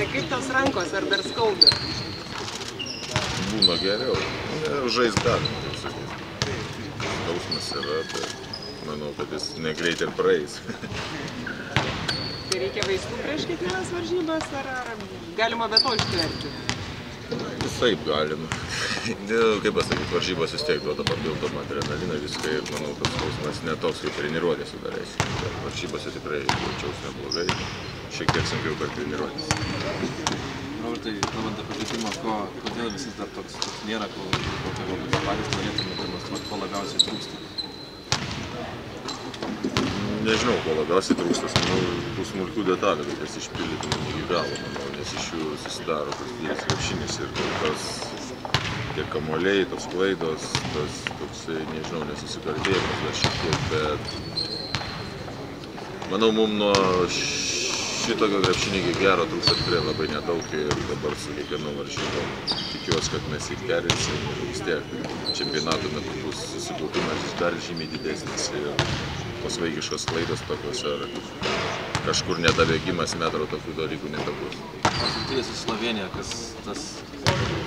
Tai kaip tos rankos, ar dar skauda? Būna geriau. Žaist galima, kaip sakyti. Skausmas yra, bet manau, kad jis negreit ir praeis. Tai reikia vaistų prieš kiekvienas varžybas, ar galima be to ištverti? Visaip galima. Kaip pasakyti, varžybos vis tiek duoda papildomą adrenaliną, viską ir manau, kad skausmas netoks kaip treniruotės sudarės. Varžybose tikrai jaučiausi neblogai, šiek tiek sunkiau per treniruotės. Robertai, kalbant apie žaidimą, kodėl visas dar toks nėra, kokią patys norėtume demonstruoti, ko labiausiai trūksta? Nežinau, ko labiausiai trūksta, tų smulkių detalių, bet jas išpildytume iki galo, manau, nes iš jų susidaro tas didelis krepšinis ir tas tie kamuoliai, tos klaidos, tas toksai, nežinau, nesusikalbėjimas dar šiek tiek, bet manau, mums nuo šitokio krepšinio iki gero trūksta tikrai labai nedaug ir dabar su kiekvienu varžybom tikiuosi, kad mes jį gerinsim ir vis tiek čempionato metu bus susikaupimas dar žymiai didesnis ir tos vaikiškos klaidos tokios ar kažkur nedabėgimas metro tokių dalykų nebebus. Rungtynės su Slovėnija, kas tas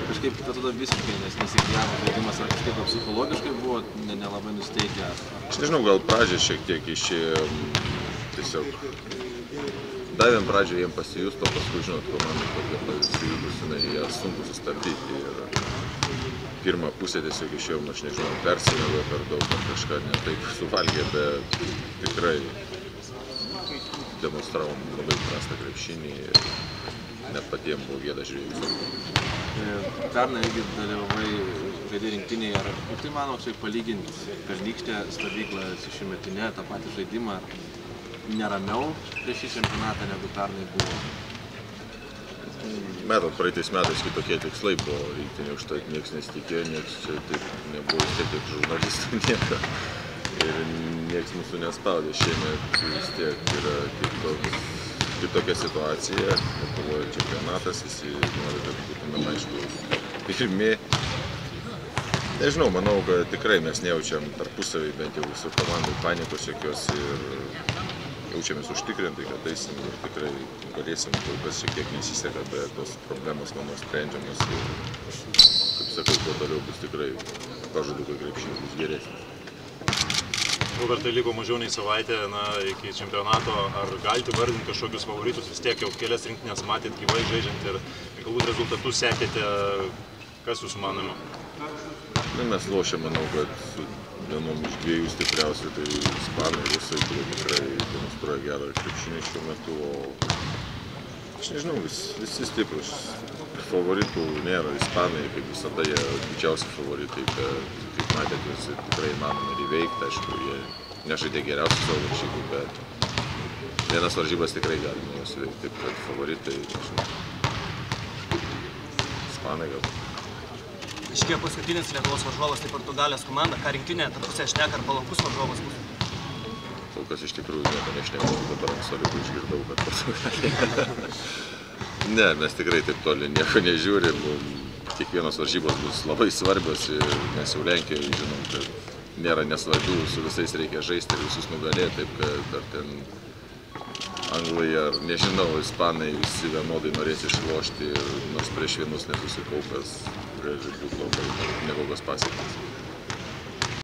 kažkaip tada visiškai nesiklijavo žaidimas, ar kažkaip psichologiškai buvo nelabai nusteikę? Aš nežinau, gal pradžią šiek tiek išėjom, tiesiog davėm pradžią jiem pasijust, o paskui, žinot, komandai tokia pasijutusi, ją sunku sustabdyti ir pirmą pusę tiesiog išėjom, aš nežinau, persimėliau per daug ar kažką ne taip suvalgė, bet tikrai demonstravom labai prastą krepšinį ir net patiems buvo gėda žiūrėjus. Pernai irgi dalyvavai žaidėjų rinktinėje, ar tai manau čia palyginti pernykštę stovyklą su šiųmetinė, tą patį žaidimą, ar neramiau prieš šį čempionatą negu pernai buvo? Matot, praeitais metais kitokie tikslai buvo rinktinė, už tai niekas nesitikėjo, niekas čia taip nebuvo tiek žurnalistų nieko ir niekas mūsų nespaudė. Šiemet vis tiek yra kitokia situacija, Lietuvoje čempionatas, visi nori, kad būtumėm aišku pirmi. Nežinau, manau, kad tikrai mes nejaučiam tarpusavį, bent jau visų komandų panikos jokios ir jaučiamės užtikrintai, kad eisim ir tikrai galėsim, kol kas šiek tiek nesiseka, bet tos problemos, manau, sprendžiamas ir, kaip sakau, kuo toliau bus tikrai pažadu, kad krepšinis bus geresnis. Robertai, liko mažiau nei savaitė iki čempionato, ar galite vardinti kažkokius favoritus, vis tiek jau kelias rinktinės matėt gyvai žaidžiant ir galbūt rezultatus sekėte, kas jūsų manoma? Mes lošėm, manau, kad vienom iš dviejų stipriausių, tai ispanai, rusai, kurie tikrai demonstruoja gerą krepšinį šiuo metu, o aš nežinau, visi stiprus. Favoritų nėra, ispanai, kaip visada, jie didžiausi favoritai, bet kaip matėte, visi tikrai įmanoma ir įveikti, aišku, jie nežaidė geriausių savo varžybų, bet vienas varžybas tikrai galima juos įveikti, taip kad favoritai, nežinau, ispanai gal. Iškėjo paskutinis Lietuvos varžovas, tai Portugalijos komanda, ką rinktinė, tarpusė šneka, ar palankus varžovas bus? Kol kas iš tikrųjų nieko nešnekau, dabar ant soliukų išgirdau, kad Portugalija. Ne, mes tikrai taip toli nieko nežiūrim, kiekvienos varžybos bus labai svarbios ir mes jau Lenkijoje žinom, kad nėra nesvarbių, su visais reikia žaisti ir visus nugalėti, taip kad ar ten anglai ar nežinau, ispanai visi vienodai norės išlošti ir nors prieš vienus nesusikaupęs, gali būti labai nekokios pasiekmes.